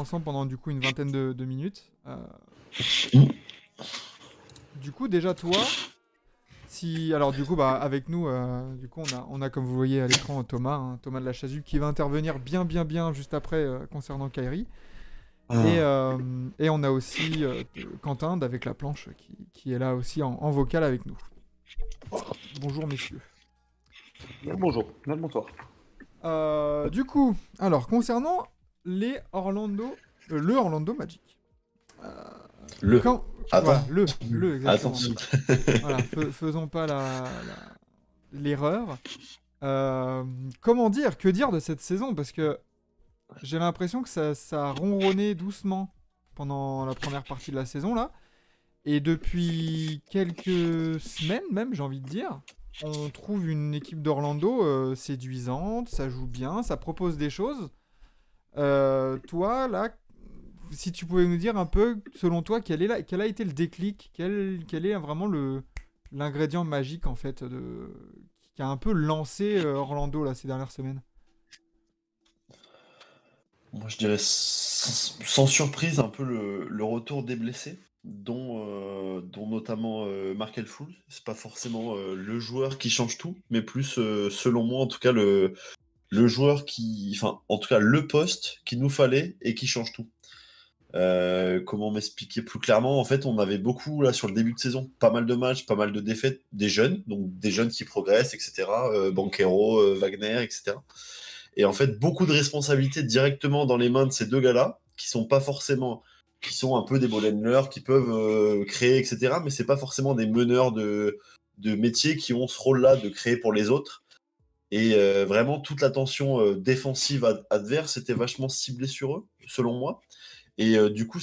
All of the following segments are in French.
ensemble pendant du coup une vingtaine de minutes. Mm. Du coup, déjà toi, si alors du coup bah avec nous, du coup on a comme vous voyez à l'écran Thomas, hein, Thomas de la Chasuble qui va intervenir bien juste après concernant Kairi. Ah, Et on a aussi Quentin d'Avec la planche qui est là aussi en vocal avec nous. Bonjour messieurs. Bonjour, bonsoir. Du coup, alors concernant le Orlando Magic. Euh, le. quand, voilà, Attends. le exactement. Attention. Voilà, faisons pas l'erreur. Comment dire, que dire de cette saison? Parce que j'ai l'impression que ça a ronronné doucement pendant la première partie de la saison là. Et depuis quelques semaines même, j'ai envie de dire, on trouve une équipe d'Orlando séduisante, ça joue bien, ça propose des choses. Toi, là, si tu pouvais nous dire un peu, selon toi, quel a été le déclic, quel est vraiment l'ingrédient magique en fait qui a un peu lancé Orlando là ces dernières semaines. Moi, je dirais sans surprise un peu le retour des blessés, dont notamment Markel Fultz. C'est pas forcément le joueur qui change tout, mais plus, selon moi, en tout cas, le joueur qui. Enfin, en tout cas, le poste qu'il nous fallait et qui change tout. Comment m'expliquer plus clairement? En fait, on avait beaucoup, là, sur le début de saison, pas mal de matchs, pas mal de défaites, des jeunes, donc des jeunes qui progressent, etc. Banquero, Wagner, etc. Et en fait, beaucoup de responsabilités directement dans les mains de ces deux gars-là, qui sont pas forcément, qui sont un peu des ball handlers, qui peuvent créer, etc. Mais c'est pas forcément des meneurs de métier qui ont ce rôle-là de créer pour les autres. Et vraiment, toute l'attention défensive adverse était vachement ciblée sur eux, selon moi. Et du coup,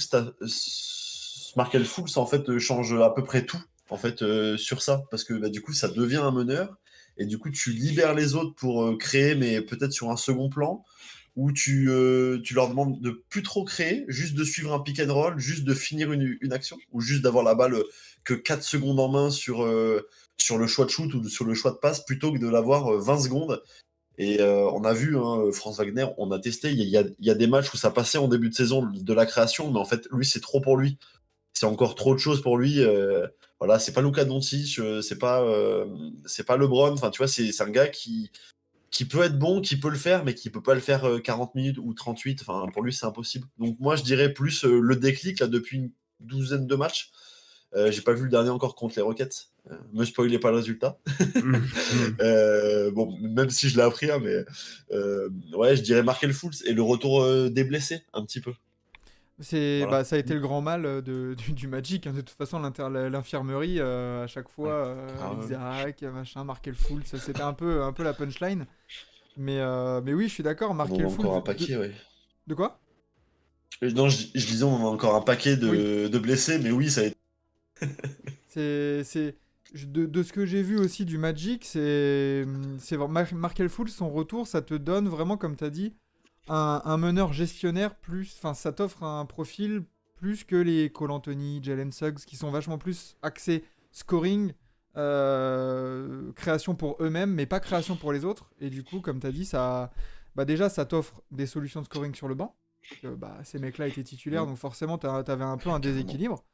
Markel Fultz, en fait, change à peu près tout, en fait, sur ça. Parce que bah, du coup, ça devient un meneur. Et du coup, tu libères les autres pour créer, mais peut-être sur un second plan, où tu leur demandes de plus trop créer, juste de suivre un pick and roll, juste de finir une action, ou juste d'avoir la balle que 4 secondes en main sur le choix de shoot ou sur le choix de passe, plutôt que de l'avoir 20 secondes. Et on a vu, hein, Franz Wagner, on a testé, il y a des matchs où ça passait en début de saison de la création, mais en fait, lui, c'est trop pour lui. C'est encore trop de choses pour lui. Voilà, c'est pas Luka Doncic, c'est pas LeBron. Enfin, tu vois, c'est un gars qui peut être bon, qui peut le faire, mais qui peut pas le faire 40 minutes ou 38. Enfin, pour lui, c'est impossible. Donc moi, je dirais plus le déclic là depuis une douzaine de matchs. J'ai pas vu le dernier encore contre les Rockets. Me spoilez pas le résultat. Bon, même si je l'ai appris, hein, mais ouais, je dirais Markel Fultz et le retour des blessés un petit peu. Voilà. Bah, ça a été le grand mal du Magic, hein. De toute façon, l'infirmerie, à chaque fois, Ouais. Ah, ouais. Isaac, machin, Markel Fultz, c'était un peu la punchline. Mais oui, je suis d'accord, On en Markel a encore Fultz. un paquet, ouais. De quoi? Non, je disais, on en a encore un paquet Oui. de blessés, mais oui, ça a été. De ce que j'ai vu aussi du Magic, Markel Fultz, son retour, ça te donne vraiment, comme tu as dit, un meneur gestionnaire plus. Enfin, ça t'offre un profil plus que les Cole Anthony, Jalen Suggs, qui sont vachement plus axés scoring, création pour eux-mêmes, mais pas création pour les autres. Et du coup, comme tu as dit, bah déjà, ça t'offre des solutions de scoring sur le banc. Parce que, bah, ces mecs-là étaient titulaires, donc forcément, t'avais un peu un Carrément. déséquilibre.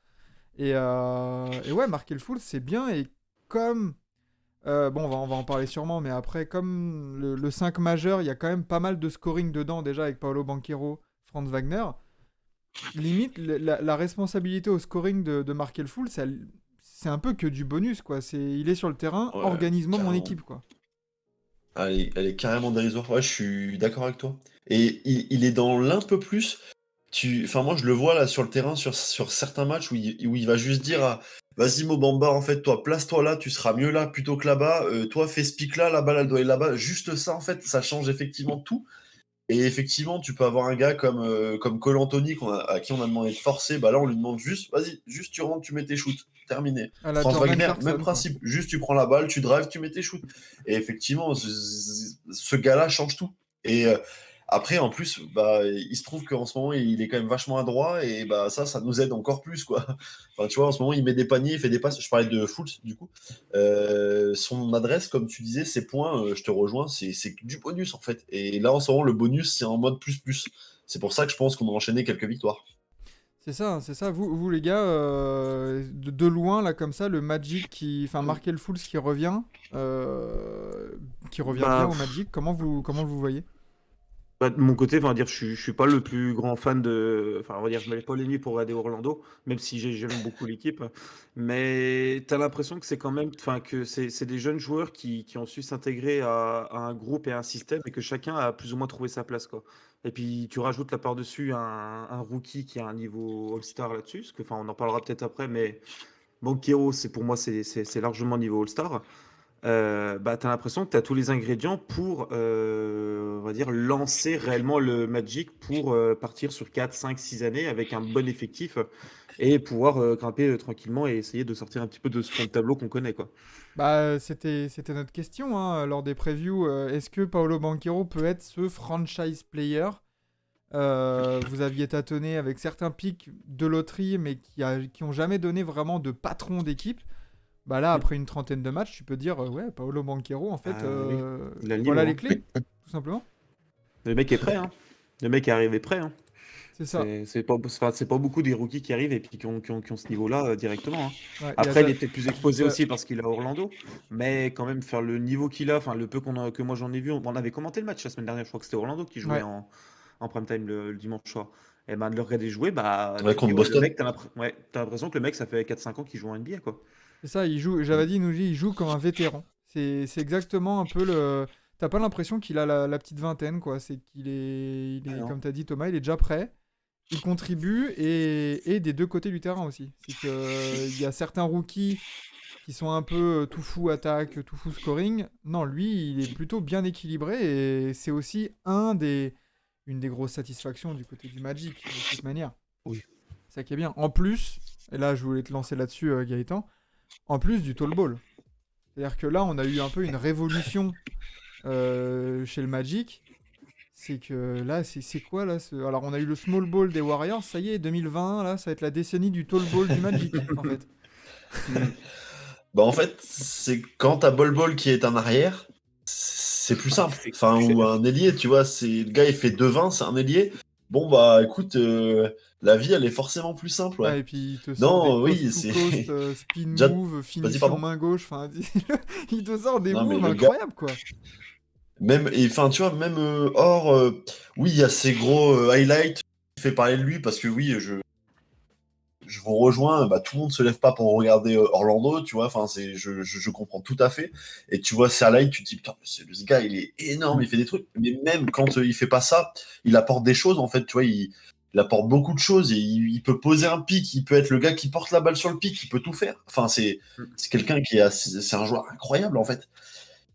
Et ouais, Markel Fultz, c'est bien. Et comme. Bon, on va en parler sûrement, mais après, comme le 5 majeur, il y a quand même pas mal de scoring dedans, déjà avec Paolo Banchero, Franz Wagner. Limite, la responsabilité au scoring de Markel Fultz, c'est un peu que du bonus, quoi. Il est sur le terrain, Ouais, organise-moi mon carrément. équipe, quoi. Elle est carrément dérisoire. Ouais, je suis d'accord avec toi. Et il est dans l'un peu plus. Enfin, moi, je le vois là sur le terrain, sur certains matchs où il va juste dire vas-y, Mobamba, en fait, toi, place-toi là, tu seras mieux là plutôt que là-bas. Toi, fais ce pic là, la balle, elle doit être là-bas. Juste ça, en fait, ça change effectivement tout. Et effectivement, tu peux avoir un gars comme Cole Anthony à qui on a demandé de forcer. Bah là, on lui demande juste, vas-y, juste tu rentres, tu mets tes shoots. Terminé. À la France Jordan Wagner, même Clarkson, quoi. principe. Juste tu prends la balle, tu drives, tu mets tes shoots. Et effectivement, ce gars-là change tout. Et Après, en plus, il se trouve qu'en ce moment, il est quand même vachement adroit et ça nous aide encore plus, quoi. Enfin, tu vois, en ce moment, il met des paniers, il fait des passes. Je parlais de Fultz, du coup. Son adresse, comme tu disais, ses points, je te rejoins, c'est du bonus, en fait. Et là, en ce moment, le bonus, c'est en mode plus. C'est pour ça que je pense qu'on a enchaîné quelques victoires. C'est ça, c'est ça. Vous les gars, de loin, là, comme ça, le Magic enfin, Markel Fultz qui revient bien Bah, au Magic, comment vous voyez? de mon côté, enfin, dire, je suis pas le plus grand fan de. Enfin, on va dire, je me lève pas les nuits pour regarder Orlando, même si j'aime beaucoup l'équipe. Mais tu as l'impression que c'est quand même. Enfin, que c'est des jeunes joueurs qui ont su s'intégrer à un groupe et à un système et que chacun a plus ou moins trouvé sa place, quoi. Et puis, tu rajoutes là par-dessus un rookie qui a un niveau All-Star là-dessus, parce que, enfin, on en parlera peut-être après, mais Banquero, pour moi, c'est largement niveau All-Star. Tu as l'impression que tu as tous les ingrédients pour, on va dire, lancer réellement le Magic pour partir sur 4, 5, 6 années avec un bon effectif et pouvoir grimper tranquillement et essayer de sortir un petit peu de ce fond de tableau qu'on connaît, quoi. Bah, c'était notre question hein, lors des previews. Est-ce que Paolo Banchero peut être ce franchise player? Vous aviez tâtonné avec certains pics de loterie, mais qui ont jamais donné vraiment de patron d'équipe. Bah là, Mm. après une trentaine de matchs, tu peux dire, ouais, Paolo Banchero, en fait, Oui, il a le voilà niveau, les hein. clés, tout simplement. Le mec est prêt, hein. Le mec est arrivé prêt, hein. C'est ça. C'est pas beaucoup des rookies qui arrivent et puis qui ont ce niveau-là directement, hein. Ouais, Après, il est peut-être plus exposé aussi parce qu'il est à Orlando, mais quand même faire le niveau qu'il a, enfin le peu que moi j'en ai vu, on avait commenté le match la semaine dernière, je crois que c'était Orlando qui jouait ouais, en prime time le dimanche soir. Et ben de le regarder jouer, Ouais, tu te dis contre ouais, le Boston. mec, t'as l'impression que le mec ça fait 4-5 ans qu'il joue en NBA, quoi. c'est ça. Javadi nous dit, il joue comme un vétéran. C'est exactement un peu le. T'as pas l'impression qu'il a la petite vingtaine, quoi. C'est Ah non. comme t'as dit, Thomas, il est déjà prêt. Il contribue et des deux côtés du terrain aussi. C'est que il y a certains rookies qui sont un peu tout fou attaque, tout fou scoring. Non, lui, il est plutôt bien équilibré et c'est aussi une des grosses satisfactions du côté du Magic, de toute manière. Oui. C'est ça qui est bien. En plus, et là, je voulais te lancer là-dessus, Gaëtan, en plus du tall ball. C'est-à-dire que là, on a eu un peu une révolution chez le Magic. C'est que là, c'est quoi là Alors, on a eu le small ball des Warriors, ça y est, 2020, là, ça va être la décennie du tall ball du Magic, en fait. En fait, c'est quand t'as Bol Bol qui est un arrière, c'est plus simple. C'est Enfin, ou un ailier, tu vois, le gars il fait 2,20, c'est un ailier. Bon, écoute, la vie elle est forcément plus simple, ouais. Ouais, et puis il te sort des Non, coast oui, to c'est. coast, spin Déjà, move, vas-y, finition pardon. main gauche, enfin, il te sort des Non, mais moves le gars, incroyables, quoi. même, et enfin, tu vois, même hors. Oui, il y a ces gros highlights qui fait parler de lui parce que oui, je vous rejoins, tout le monde se lève pas pour regarder Orlando, tu vois, enfin, je comprends tout à fait. Et tu vois Serlai, tu te dis, putain, ce gars, il est énorme, il fait des trucs. Mais même quand il fait pas ça, il apporte des choses, en fait, tu vois, il apporte beaucoup de choses. Et il peut poser un pic, il peut être le gars qui porte la balle sur le pic, il peut tout faire. Enfin, c'est quelqu'un c'est un joueur incroyable, en fait.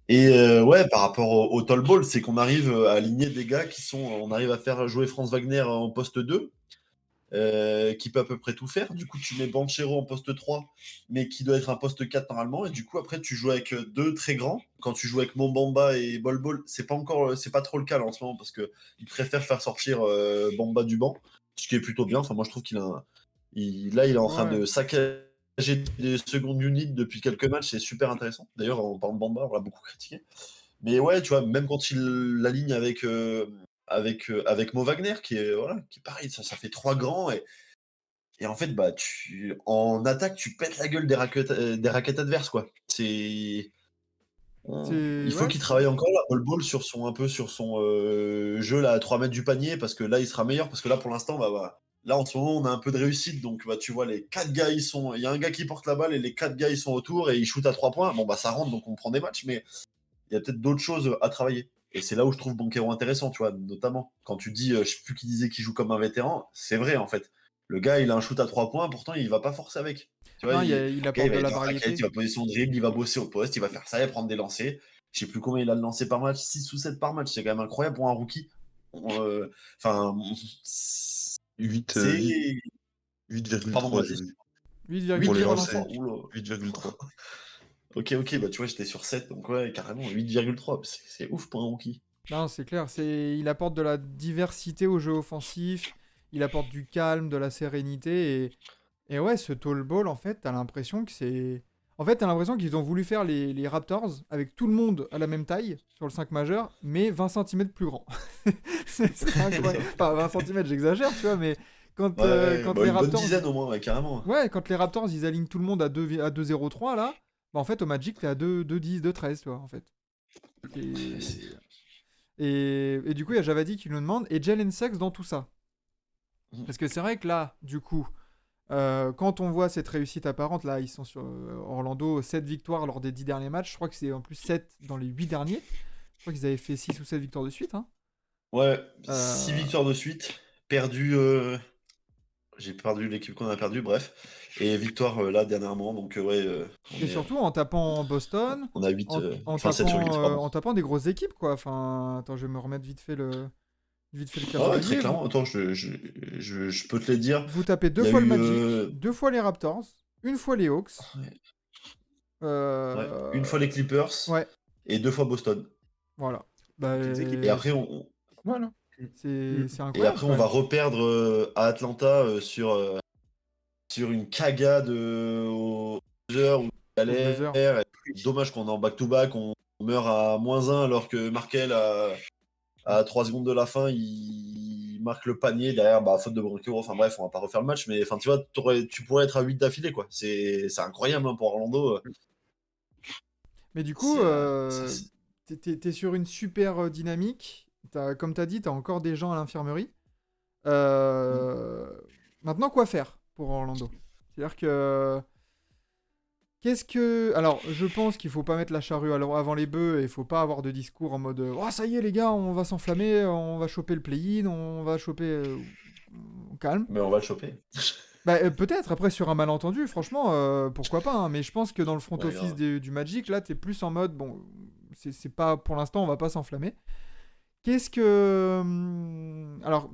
Et ouais, par rapport au tall ball, c'est qu'on arrive à aligner des gars on arrive à faire jouer Franz Wagner en poste 2 qui peut à peu près tout faire. Du coup, tu mets Banchero en poste 3, mais qui doit être un poste 4 normalement. Et du coup, après, tu joues avec deux très grands. Quand tu joues avec Mombamba et Bol Bol, c'est pas trop le cas là, en ce moment parce que ils préfèrent faire sortir Bamba du banc, ce qui est plutôt bien. Enfin, moi, je trouve là, il est en train Ouais. de saccager des secondes units depuis quelques matchs. C'est super intéressant. D'ailleurs, en parlant de Bamba, on l'a beaucoup critiqué. Mais ouais, tu vois, même quand il l'aligne avec Mo Wagner, qui est pareil, ça fait trois grands. Et en fait, en attaque, tu pètes la gueule des raquettes adverses, quoi. Il faut Ouais, qu'il travaille encore là, Bol Bol, un peu sur son jeu là, à 3 mètres du panier, parce que là, il sera meilleur. Parce que là, pour l'instant, là, en ce moment, on a un peu de réussite. Donc, tu vois, les 4 gars, il y a un gars qui porte la balle et les 4 gars, ils sont autour et ils shootent à 3 points. Bon, ça rentre, donc on prend des matchs, mais il y a peut-être d'autres choses à travailler. Et c'est là où je trouve Banchero intéressant, tu vois, notamment. Quand tu dis, je sais plus qui disait qu'il joue comme un vétéran, c'est vrai, en fait. Le gars, il a un shoot à 3 points, pourtant, il va pas forcer avec. Tu vois, non, le il gars, il apporte va de être la dans la raquette, variété. il va poser son dribble, il va bosser au poste, il va faire ça, il va prendre des lancers. Je sais plus combien il a de lancers par match, 6 ou 7 par match, c'est quand même incroyable pour un rookie. Enfin, 8, c'est. Pardon, 8,3, j'ai vas-y. vu. Pour les 8,3 lancers, lancés. Oula. 8,3. Ok, tu vois, j'étais sur 7, donc ouais, carrément, 8,3. C'est ouf pour un rookie. Non, c'est clair. Il apporte de la diversité au jeu offensif. Il apporte du calme, de la sérénité. Et ouais, ce tall ball, en fait, t'as l'impression que c'est. En fait, t'as l'impression qu'ils ont voulu faire les Raptors avec tout le monde à la même taille sur le 5 majeur, mais 20 centimètres plus grand. C'est incroyable. Enfin, 20 centimètres, j'exagère, tu vois, mais Ouais, quand bah, les une bonne Raptors. dizaine au moins, ouais, carrément. Ouais, quand les Raptors, ils alignent tout le monde à 2,03 là, bah en fait, au Magic, t'es à 2,10, 2,13, tu vois, en fait. Ouais, Et, et du coup, il y a Javadi qui nous demande, et Jalen Suggs dans tout ça? Mhm. Parce que c'est vrai que là, du coup, quand on voit cette réussite apparente, là, ils sont sur Orlando, 7 victoires lors des 10 derniers matchs. Je crois que c'est en plus 7 dans les 8 derniers. Je crois qu'ils avaient fait 6 ou 7 victoires de suite. Hein. Ouais, 6 Euh, victoires de suite, perdu. J'ai perdu l'équipe qu'on a perdu, bref. Et victoire là dernièrement, donc ouais, et surtout en tapant Boston, on a 8, enfin 7 sur 8, pardon. en tapant des grosses équipes, quoi. Enfin, attends, je vais me remettre vite fait le Ah ouais, très calendrier. clairement, attends, je peux te les dire. Vous tapez Il deux y a fois le eu Magic, 2 fois les Raptors, une fois les Hawks. ouais, ouais, une fois Euh, les Clippers ouais, et 2 fois Boston. voilà. Bah, Toutes équipes. Et après, voilà. Mm. c'est Et incroyable après, quand on va même. reperdre à Atlanta sur une cagade aux heures où il Au galère. buzzer. Dommage qu'on est en back-to-back, on meurt à -1 alors que Markel, à 3 secondes de la fin, il marque le panier derrière, bah, faute de Bronkero. Enfin bref, on va pas refaire le match, mais enfin, tu vois, tu pourrais être à 8 d'affilée, quoi. C'est incroyable hein, pour Orlando. Mais du coup, C'est, t'es sur une super dynamique. Comme tu as dit, tu as encore des gens à l'infirmerie. Mm. Euh, Maintenant, quoi faire pour Orlando? C'est-à-dire que. Qu'est-ce que. Alors, je pense qu'il faut pas mettre la charrue avant les bœufs et il faut pas avoir de discours en mode oh, ça y est, les gars, on va s'enflammer, on va choper le play-in, on va choper. Calme. Mais on va le choper. Bah, peut-être, après, sur un malentendu, franchement, pourquoi pas. Hein, mais je pense que dans le front Ouais, office grave. du Magic, là, t'es plus en mode bon, c'est pas. Pour l'instant, on va pas s'enflammer. Qu'est-ce que. Alors,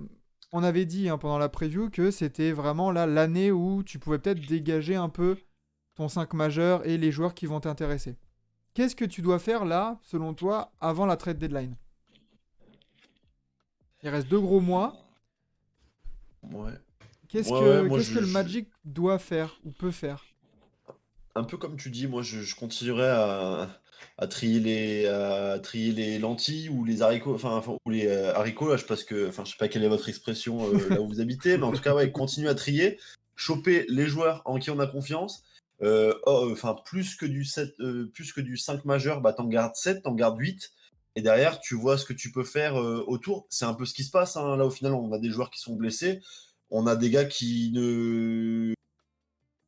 on avait dit hein, pendant la preview que c'était vraiment là l'année où tu pouvais peut-être dégager un peu ton 5 majeur et les joueurs qui vont t'intéresser. Qu'est-ce que tu dois faire là, selon toi, avant la trade deadline? Il reste 2 gros mois. Ouais. Qu'est-ce Ouais, que, moi, qu'est-ce que le Magic doit faire ou peut faire? un peu comme tu dis, moi, je continuerai à trier les lentilles ou les haricots, ou les haricots, là, je sais pas quelle est votre expression là où vous habitez, mais en tout cas, ouais, continue à trier, choper les joueurs en qui on a confiance. Plus que du 5 majeur, bah, t'en gardes 7, t'en gardes 8. Et derrière, tu vois ce que tu peux faire autour. C'est un peu ce qui se passe. Hein. Là, au final, on a des joueurs qui sont blessés. On a des gars qui ne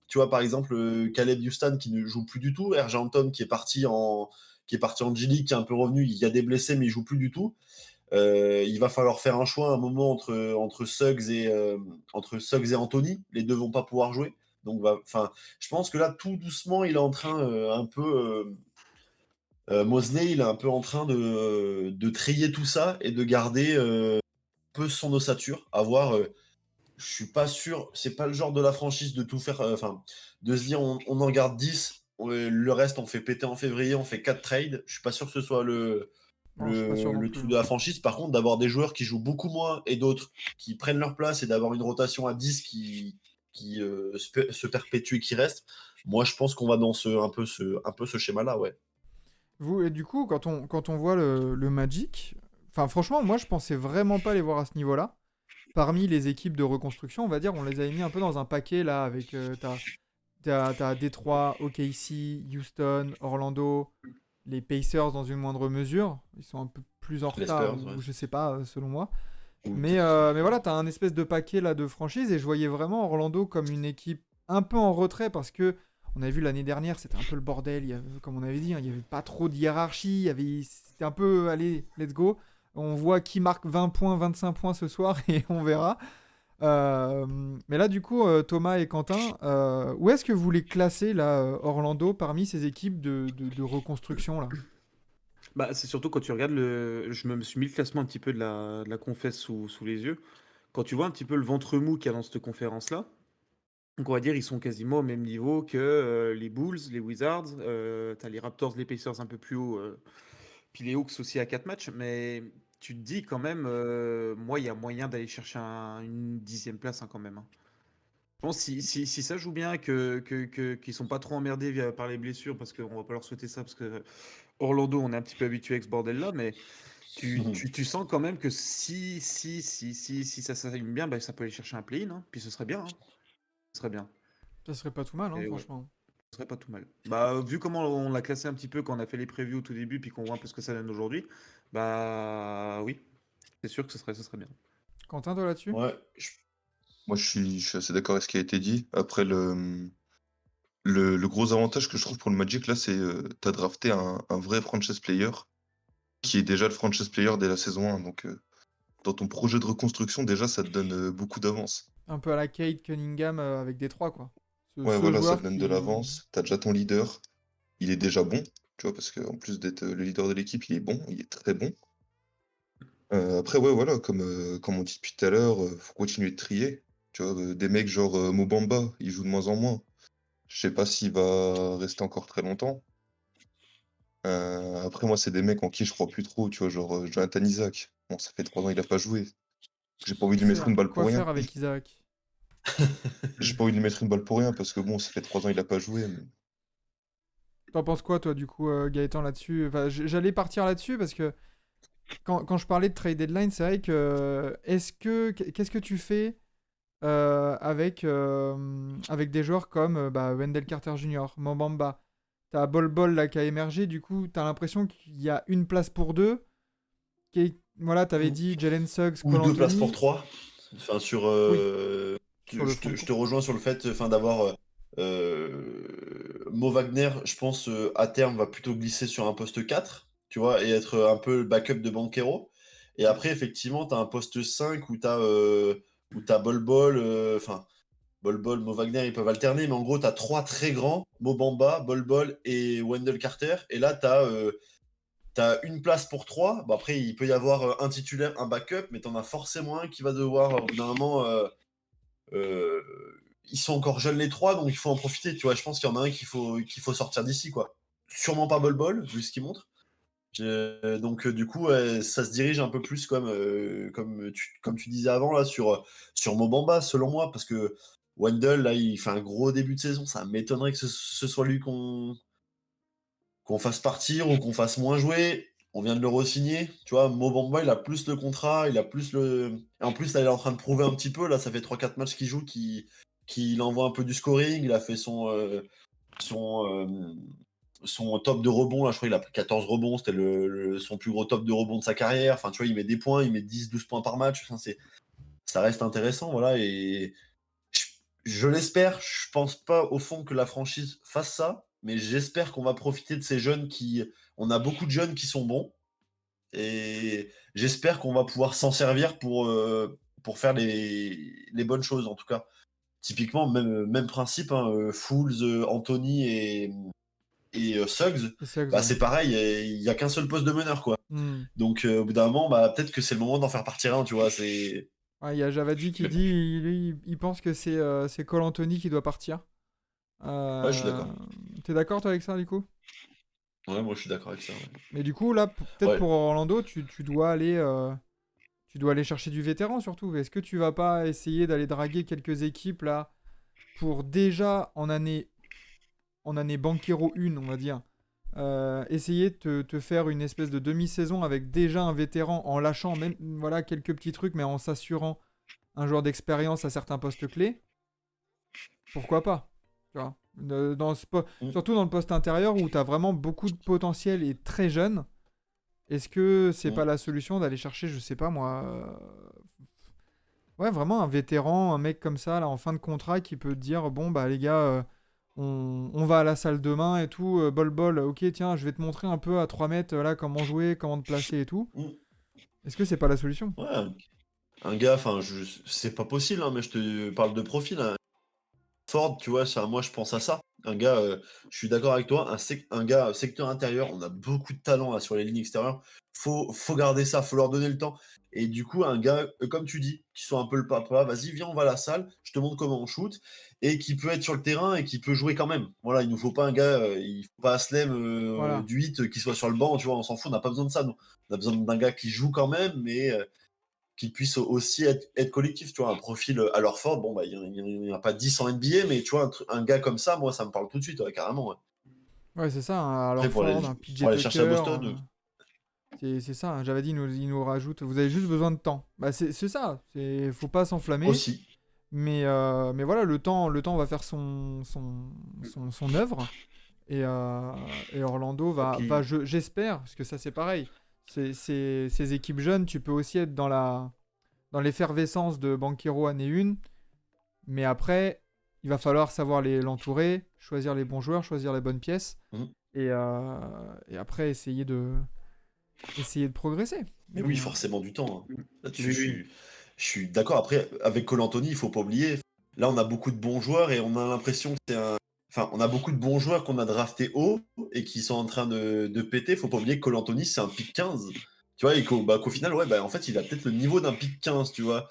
tu vois, par exemple, Caleb Houston qui ne joue plus du tout, RJ Hampton qui est parti en G-League, qui est un peu revenu, il y a des blessés, mais il joue plus du tout. Il va falloir faire un choix à un moment entre Suggs et Anthony. Les deux vont pas pouvoir jouer. Donc, je pense que là, tout doucement, il est en train Mosley, il est un peu en train de trier tout ça et de garder un peu son ossature, à voir. Je suis pas sûr, c'est pas le genre de la franchise de tout faire, de se dire on en garde 10, le reste on fait péter en février, on fait 4 trades. Je suis pas sûr que ce soit Non, je suis pas sûr non le plus. truc Hein. de la franchise. Par contre, d'avoir des joueurs qui jouent beaucoup moins et d'autres qui prennent leur place et d'avoir une rotation à 10 qui se perpétue et qui reste, moi je pense qu'on va dans un peu ce schéma-là, ouais. Vous, et du coup, quand on voit le Magic, enfin, franchement, moi, je pensais vraiment pas les voir à ce niveau-là. Parmi les équipes de reconstruction, on va dire, on les avait mis un peu dans un paquet là, avec t'as Détroit, OKC, Houston, Orlando, les Pacers dans une moindre mesure. Ils sont un peu plus en Les retard, Spurs, ouais. ou je sais pas, selon moi. Ou Mais voilà, t'as un espèce de paquet là de franchise et je voyais vraiment Orlando comme une équipe un peu en retrait parce que on avait vu l'année dernière, c'était un peu le bordel. Comme on avait dit, hein, il n'y avait pas trop de hiérarchie. C'était un peu, allez, let's go. On voit qui marque 20 points, 25 points ce soir et on verra. Euh, mais là, du coup, Thomas et Quentin, où est-ce que vous les classez là, Orlando, parmi ces équipes de reconstruction là? Bah, c'est surtout quand tu regardes je me suis mis le classement un petit peu de la confesse sous les yeux. Quand tu vois un petit peu le ventre mou qu'il y a dans cette conférence-là, donc on va dire ils sont quasiment au même niveau que les Bulls, les Wizards, t'as les Raptors, les Pacers un peu plus haut, Puis les Hawks aussi à 4 matchs, mais tu te dis quand même, moi, il y a moyen d'aller chercher une 10e place quand même. Je pense si ça joue bien, qu'ils sont pas trop emmerdés par les blessures, parce qu'on va pas leur souhaiter ça, parce que Orlando, on est un petit peu habitué avec ce bordel-là, mais tu sens quand même que si ça s'aligne bien, bah, ça peut aller chercher un play-in, puis ce serait bien. Ce serait bien. Ça serait pas tout mal, Et ouais, franchement. ce serait pas tout mal. Bah, vu comment on l'a classé un petit peu quand on a fait les previews au tout début, puis qu'on voit un peu ce que ça donne aujourd'hui, bah oui, c'est sûr que ce serait bien. Quentin, toi là-dessus? Ouais, Moi, je suis assez d'accord avec ce qui a été dit. Après, le gros avantage que je trouve pour le Magic, là, c'est t'as drafté un vrai franchise player qui est déjà le franchise player dès la saison 1. Donc, dans ton projet de reconstruction, déjà, ça te donne beaucoup d'avance. Un peu à la Kate Cunningham avec Détroit, quoi. Ouais, Ce voilà, ça joueur te donne de qui... l'avance. T'as déjà ton leader. Il est déjà bon, tu vois, parce qu'en plus d'être le leader de l'équipe, il est bon, il est très bon. Après, ouais, voilà, comme on dit depuis tout à l'heure, faut continuer de trier. Tu vois, des mecs genre Mobamba, il joue de moins en moins. Je sais pas s'il va rester encore très longtemps. Après, moi, c'est des mecs en qui je crois plus trop, tu vois, genre Jonathan Isaac. Bon, ça fait 3 ans il a pas joué. J'ai pas envie de lui mettre une balle pour Quoi rien. faire avec Isaac? J'ai pas envie de lui mettre une balle pour rien parce que bon, ça fait 3 ans il a pas joué. T'en penses quoi, toi, du coup, Gaëtan, là-dessus? Enfin, j'allais partir là-dessus parce que quand je parlais de trade deadline, c'est vrai que... Qu'est-ce que tu fais avec des joueurs comme Wendell Carter Jr., Mobamba? T'as Bol Bol là qui a émergé, du coup, t'as l'impression qu'il y a une place pour deux. Voilà, t'avais Ou, dit Jalen Suggs, ou Cole deux places pour Anthony. trois. Enfin, Oui, sur le je front de je court. te rejoins sur le fait d'avoir Mo Wagner, je pense, à terme, va plutôt glisser sur un poste 4, tu vois, et être un peu le backup de Banquero. Et après, effectivement, tu as un poste 5 où t'as Bol Bol, enfin, Bol Bol, Mo Wagner, ils peuvent alterner, mais en gros, tu as trois très grands, Mo Bamba, Bol Bol et Wendell Carter. Et là, tu as une place pour trois. Bon, après, il peut y avoir un titulaire, un backup, mais tu en as forcément un qui va devoir, au bout d'un moment, euh, ils sont encore jeunes les trois, donc il faut en profiter. Tu vois, je pense qu'il y en a un qu'il faut sortir d'ici, quoi. Sûrement pas Bol Bol, vu ce qu'il montre. Donc du coup, ça se dirige un peu plus comme tu disais avant là sur Mobamba, selon moi, parce que Wendell là, il fait un gros début de saison. Ça m'étonnerait que ce soit lui qu'on fasse partir ou qu'on fasse moins jouer. On vient de le re-signer, tu vois. Mobamba, il a plus le contrat, il a plus le. Et en plus, là, il est en train de prouver un petit peu. Là, ça fait 3-4 matchs qu'il joue, qu'il envoie un peu du scoring. Il a fait son, euh, son top de rebond. Là, je crois qu'il a pris 14 rebonds. C'était son plus gros top de rebond de sa carrière. Enfin, tu vois, il met des points, il met 10-12 points par match. Enfin, ça reste intéressant, voilà. Et je, je l'espère. Je pense pas, au fond, que la franchise fasse ça. Mais j'espère qu'on va profiter de ces jeunes qui. On a beaucoup de jeunes qui sont bons. Et j'espère qu'on va pouvoir s'en servir pour faire les bonnes choses, en tout cas. Typiquement, même principe, hein, Fools, Anthony et Suggs, Et Suggs, bah, ouais. c'est pareil, il n'y a qu'un seul poste de meneur, quoi. Hmm. Donc, au bout d'un moment, bah, peut-être que c'est le moment d'en faire partir un, tu vois. Ouais, il y a Javadi qui Mais bon, dit il pense que c'est Cole Anthony qui doit partir. ouais, je suis Euh, d'accord. T'es d'accord toi avec ça du coup? Ouais, moi, je suis d'accord avec ça. Mais du coup là, peut-être Ouais. pour Orlando, tu dois aller chercher du vétéran surtout. Est-ce que tu vas pas essayer d'aller draguer quelques équipes là pour déjà en année Banquero 1, on va dire, essayer de te faire une espèce de demi-saison avec déjà un vétéran en lâchant même voilà quelques petits trucs mais en s'assurant un joueur d'expérience à certains postes clés, pourquoi pas? Tu vois. Mm. Surtout dans le poste intérieur où tu as vraiment beaucoup de potentiel et très jeune. Est-ce que c'est pas Mm. la solution d'aller chercher, je sais pas moi, ouais, vraiment un vétéran, un mec comme ça, là, en fin de contrat, qui peut te dire, bon, bah les gars, on va à la salle demain et tout, bol, ok, tiens, je vais te montrer un peu à 3 mètres, là, comment jouer, comment te placer et tout. Mm. Est-ce que c'est pas la solution? Ouais, un gars, enfin, c'est pas possible, hein, mais je te parle de profil, hein. Ford, tu vois, moi je pense à ça. Un gars, je suis d'accord avec toi, un gars secteur intérieur, on a beaucoup de talent là, sur les lignes extérieures. Faut garder ça, faut leur donner le temps. Et du coup, un gars, comme tu dis, qui soit un peu le papa, vas-y, viens, on va à la salle, je te montre comment on shoot, et qui peut être sur le terrain et qui peut jouer quand même. Voilà, il nous faut pas un gars, il faut pas Aslem Voilà. du 8 qui soit sur le banc, tu vois, on s'en fout, on n'a pas besoin de ça, nous. On a besoin d'un gars qui joue quand même, mais qui puisse aussi être collectif, tu vois, un profil à leur Ford, bon, bah, il n'y en a pas 10 en NBA, mais tu vois, un gars comme ça, moi, ça me parle tout de suite, ouais, carrément. Ouais. Ouais, c'est ça, un Après, Al Ford, un PJ pour aller chercher à Tucker. Boston, C'est ça, hein, j'avais dit, il nous rajoute, vous avez juste besoin de temps. Bah, c'est ça, faut pas s'enflammer. aussi. Mais voilà, le temps va faire son œuvre. Et Orlando Et puis, j'espère, parce que ça c'est pareil. Ces équipes jeunes, tu peux aussi être dans l'effervescence de Banchero année 1. Mais après, il va falloir savoir l'entourer, choisir les bons joueurs, choisir les bonnes pièces. Mhm. Et après, essayer de progresser. Mais oui, forcément du temps. Hein. Là-dessus, oui, oui. je suis d'accord. Après, avec Cole Anthony, il faut pas oublier. Là, on a beaucoup de bons joueurs et on a l'impression que c'est un. Enfin, on a beaucoup de bons joueurs qu'on a draftés haut et qui sont en train de péter. Faut pas oublier que Cole Anthony, c'est un pick 15. Tu vois, et qu'au final, ouais, bah, en fait, il a peut-être le niveau d'un pick 15, tu vois.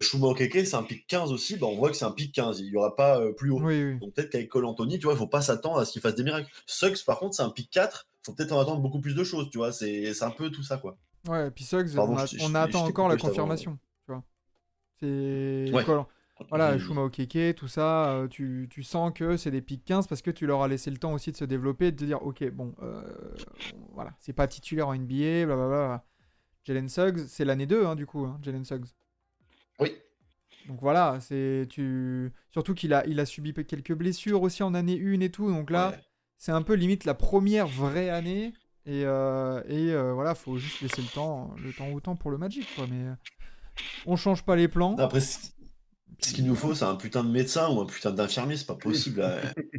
Chuma Okeke, c'est un pick 15 aussi. Bah, on voit que c'est un pick 15. Il y aura pas plus haut. Oui, oui. Donc peut-être qu'avec Cole Anthony, tu vois, il faut pas s'attendre à ce qu'il fasse des miracles. Suggs, par contre, c'est un pick 4. Faut peut-être en attendre beaucoup plus de choses, tu vois. C'est un peu tout ça, quoi. Ouais, et puis Suggs, Pardon, on je attend t'ai encore la coupé juste avant. confirmation. Tu vois. C'est. Ouais. Voilà, Vas-y. Shuma Okeke, tout ça, tu sens que c'est des pick 15 parce que tu leur as laissé le temps aussi de se développer et de te dire, ok, bon, voilà, c'est pas titulaire en NBA, blablabla. Jalen Suggs, c'est l'année 2, hein, du coup, hein, Jalen Suggs. Oui. Donc voilà, surtout qu'il a subi quelques blessures aussi en année 1 et tout, donc là, Ouais. c'est un peu limite la première vraie année. Voilà, faut juste laisser le temps au temps pour le Magic, quoi. Mais on change pas les plans. Après, ce Puis qu'il nous voilà. faut, c'est un putain de médecin ou un putain d'infirmier. C'est pas possible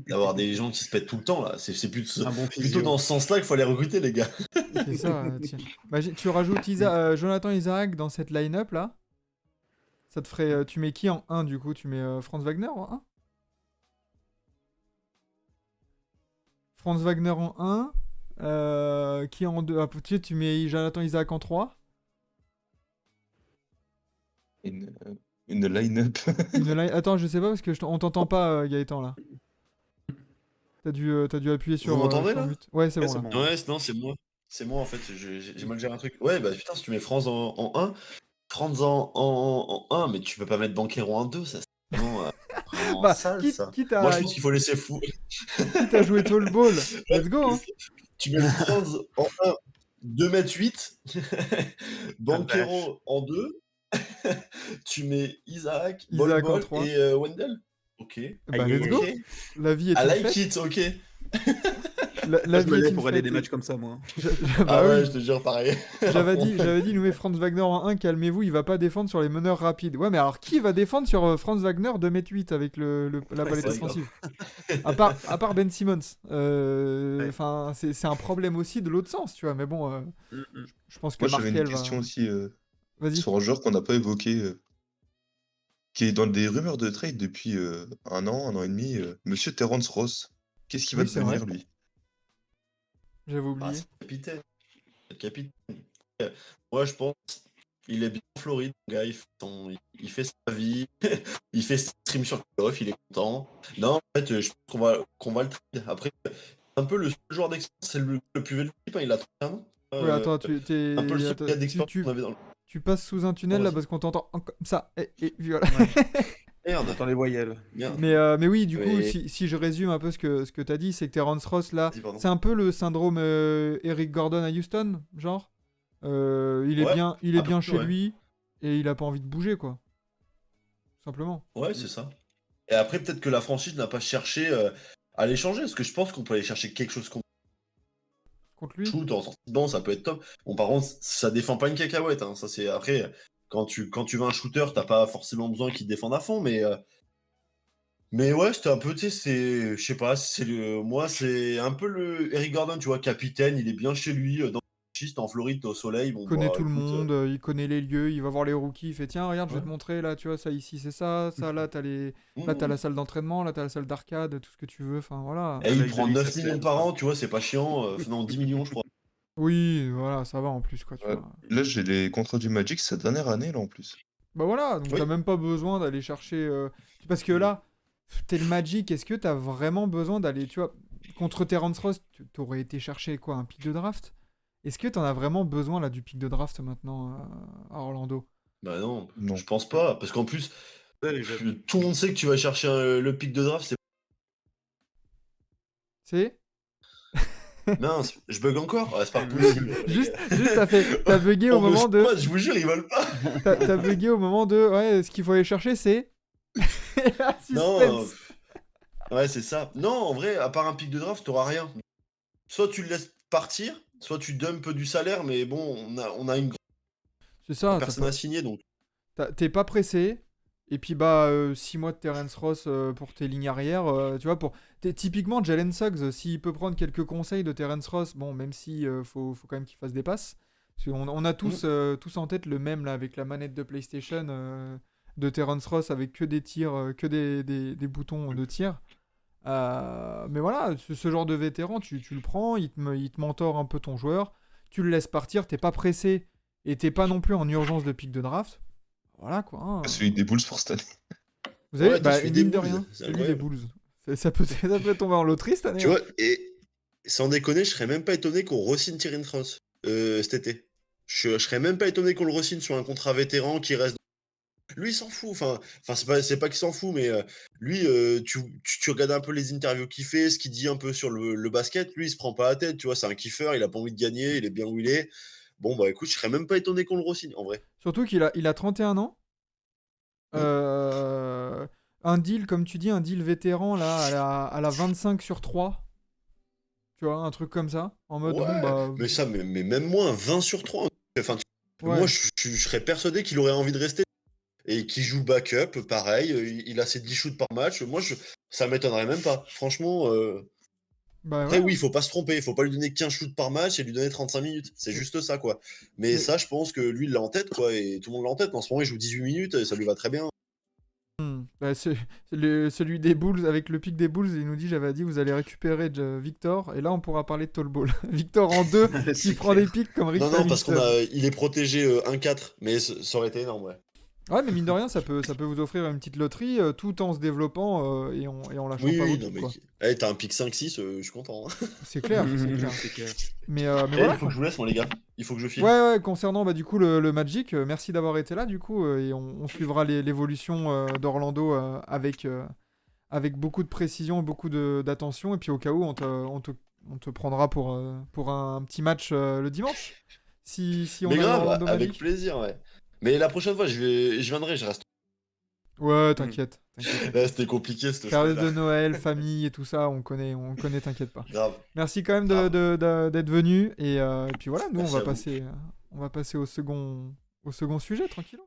d'avoir des gens qui se pètent tout le temps, là. C'est Un bon plutôt dans physio. ce sens-là qu'il faut aller recruter, les gars. C'est ça. Tiens. Tu rajoutes Jonathan Isaac dans cette line-up là. Ça te ferait. Tu mets qui en 1 du coup? Tu mets Franz Wagner en 1? Franz Wagner en 1. Qui en 2? Ah, tu mets Jonathan Isaac en 3. Une line-up. Attends, je sais pas parce que on t'entend pas, Gaëtan là. T'as dû appuyer Vous m'entendez, sur là? mute. Ouais, c'est Ouais, bon c'est là. bon. Ouais, non, c'est moi. C'est moi, en fait. J'ai mal géré un truc. Ouais, bah putain, si tu mets France en 1, Franz en 1, mais tu peux pas mettre Banquero en 2, ça c'est vraiment Bah, sale, ça. quitte Moi, je à, pense qu'il faut laisser fou. quitte à jouer tall ball, let's go, hein. Tu mets Franz en 1, 2,8 m. Ah, vache. Banquero en 2. Tu mets Isaac, Bol Isaac en Bol 3. et Wendell. Ok. Bah, Aïe, aïe, let's aïe. go. Ok. La vie est I une like fête. it, ok. La Je me vie est lève une pour aller fête. des matchs comme ça, moi. Ah Bah ouais, oui. je te jure, pareil. À fond. J'avais dit, nous met Franz Wagner en 1, calmez-vous, il va pas défendre sur les meneurs rapides. Ouais, mais alors qui va défendre sur Franz Wagner 2,8 m avec la Ouais, palette c'est Ouais, grave. offensive? À part Ben Simmons. Ouais. Enfin, c'est un problème aussi de l'autre sens, tu vois. Mais bon, Mm, mm. je pense que Moi, j'avais une Markel question va. aussi Vas-y. sur un joueur qu'on n'a pas évoqué, qui est dans des rumeurs de trade depuis un an et demi, Monsieur Terrence Ross. Qu'est-ce qu'il va Oui, c'est vrai. devenir, lui? J'avais Ah, oublié. c'est le capitaine. C'est le capitaine. Moi, je pense il est bien en Floride, le gars. Il fait sa vie. Il fait ses streams sur Off, il est content. Non, en fait, je pense qu'on va le trade. Après, un peu le seul joueur d'expérience, c'est le plus vieux de l'équipe, hein, il a 31 ans. Ouais, attends, Un peu le seul attends, gars d'expérience qu'on avait dans le. tu passes sous un tunnel Oh, là vas-y. parce qu'on t'entend comme ça. Et voilà. Ouais. Merde. J'entends les voyelles. Merde. Mais oui, du coup, Mais- si je résume un peu ce que tu as dit, c'est que Terrence Ross, là, Vas-y, pardon. c'est un peu le syndrome Eric Gordon à Houston, genre. Il est Ouais, bien peu, chez ouais. lui et il a pas envie de bouger, quoi. Tout simplement. Ouais, c'est ça. Et après, peut-être que la franchise n'a pas cherché à l'échanger, parce que je pense qu'on peut aller chercher quelque chose qu'on Contre lui. shoot en sortie de banc, ça peut être top. Bon, par contre, ça défend pas une cacahuète. Hein. Ça, c'est après, quand tu veux un shooter, t'as pas forcément besoin qu'il te défende à fond, mais ouais, c'était un peu, tu sais, je sais pas, moi, c'est un peu le Eric Gordon, tu vois, capitaine, il est bien chez lui, dans Juste en Floride, t'es au soleil, bon, Il connaît bah tout le écoute. monde, il connaît les lieux, il va voir les rookies, il fait tiens, regarde, je vais Ouais. te montrer là, tu vois, ça ici c'est ça, ça là, là t'as la salle d'entraînement, là t'as la salle d'arcade, tout ce que tu veux, enfin voilà. Et il L'œil de prend 9 l'ISFL, millions par an, tu vois, c'est pas chiant. Non, 10 millions, je crois. Oui, voilà, ça va en plus, quoi, tu Ouais. vois. Là, j'ai les contrats du Magic, c'est sa dernière année, là, en plus. Bah voilà, donc Oui. t'as même pas besoin d'aller chercher. Parce que là, t'es le Magic, est-ce que t'as vraiment besoin d'aller, tu vois, contre Terrence Ross, t'aurais été chercher quoi, un pic de draft? Est-ce que t'en as vraiment besoin là du pic de draft maintenant à Orlando? Bah non, Non. je pense pas. Parce qu'en plus, Ouais, les jeunes. tout le monde sait que tu vas chercher le pic de draft. C'est Mince, je bug encore. Ouais, c'est pas possible. juste, t'as bugué au On me moment de, squatte, je vous jure, ils veulent pas. t'as bugué au moment de, ouais, ce qu'il faut aller chercher c'est. Et là, Non, suspense. ouais, c'est ça. Non, en vrai, à part un pic de draft, t'auras rien. Soit tu le laisses partir, soit tu dumpes du salaire, mais bon, on a une C'est ça, t'as personne pas- à signer, donc. t'es pas pressé. Et puis bah 6 mois de Terrence Ross pour tes lignes arrière, tu vois, typiquement Jalen Suggs, s'il peut prendre quelques conseils de Terrence Ross, bon même si faut quand même qu'il fasse des passes, parce qu'on a tous en tête le même là avec la manette de PlayStation de Terrence Ross avec que des tirs, que des boutons de tir. Mais voilà, ce genre de vétéran, tu le prends, il te mentore un peu ton joueur, tu le laisses partir, t'es pas pressé et t'es pas non plus en urgence de pick de draft. Voilà quoi. Hein. Celui des Bulls pour cette année. Vous avez, Ouais, t'as celui et des mine de Bulls, rien, c'est celui des incroyable. Bulls. Ça peut tomber en loterie cette année. Tu Hein. vois, et sans déconner, je serais même pas étonné qu'on re-signe Terrence Ross cet été. Je serais même pas étonné qu'on le re-signe sur un contrat vétéran qui reste. Lui, il s'en fout. Enfin c'est pas qu'il s'en fout, mais lui, tu regardes un peu les interviews qu'il fait, ce qu'il dit un peu sur le basket. Lui, il se prend pas la tête. Tu vois, c'est un kiffeur. Il a pas envie de gagner. Il est bien où il est. Bon, bah écoute, je serais même pas étonné qu'on le re-signe, en vrai. Surtout qu'il a 31 ans. Mm. Un deal, comme tu dis, un deal vétéran là, à la 25 sur 3. Tu vois, un truc comme ça. En mode, bon Ouais, bah. mais même moins, 20 sur 3. Enfin, moi, Ouais. je serais persuadé qu'il aurait envie de rester. Et qui joue le backup, pareil, il a ses 10 shoots par match. Moi, ça m'étonnerait même pas. Franchement, Bah après, ouais. oui, il faut pas se tromper. Il faut pas lui donner 15 shoots par match et lui donner 35 minutes. C'est juste ça, quoi. Mais Mais- ça, je pense que lui, il l'a en tête, quoi. Et tout le monde l'a en tête. En ce moment, il joue 18 minutes et ça lui va très bien. Bah, celui des Bulls, avec le pic des Bulls, il nous dit, j'avais dit, vous allez récupérer Victor, et là on pourra parler de Tall Ball. Victor en 2, qui C'est prend clair. des pics comme Rick Non, parce Livingston. il est protégé 1-4. Mais ça aurait été énorme, ouais. Ouais, mais mine de rien, ça peut vous offrir une petite loterie tout en se développant et en lâchant Oui, pas vos non, pics, mais. quoi. T'as un pick 5-6, je suis content. Hein. C'est clair, c'est clair. C'est clair. Mais Il voilà, faut quoi. que je vous laisse, moi, les gars. Il faut que je file. Ouais, concernant bah, du coup le Magic, merci d'avoir été là, du coup, et on suivra l'évolution d'Orlando avec beaucoup de précision, beaucoup d'attention, et puis au cas où, on te prendra pour un petit match le dimanche, si on Mais a grave, l'Orlando avec Magic. plaisir, ouais. Mais la prochaine fois, je viendrai, je reste. Ouais, t'inquiète. Là, c'était compliqué, cette Période semaine-là. de Noël, famille et tout ça, on connaît, t'inquiète pas. Grave. Merci quand même Grave. d'être venu, et puis voilà, nous Merci à vous. on va passer au second sujet, tranquille.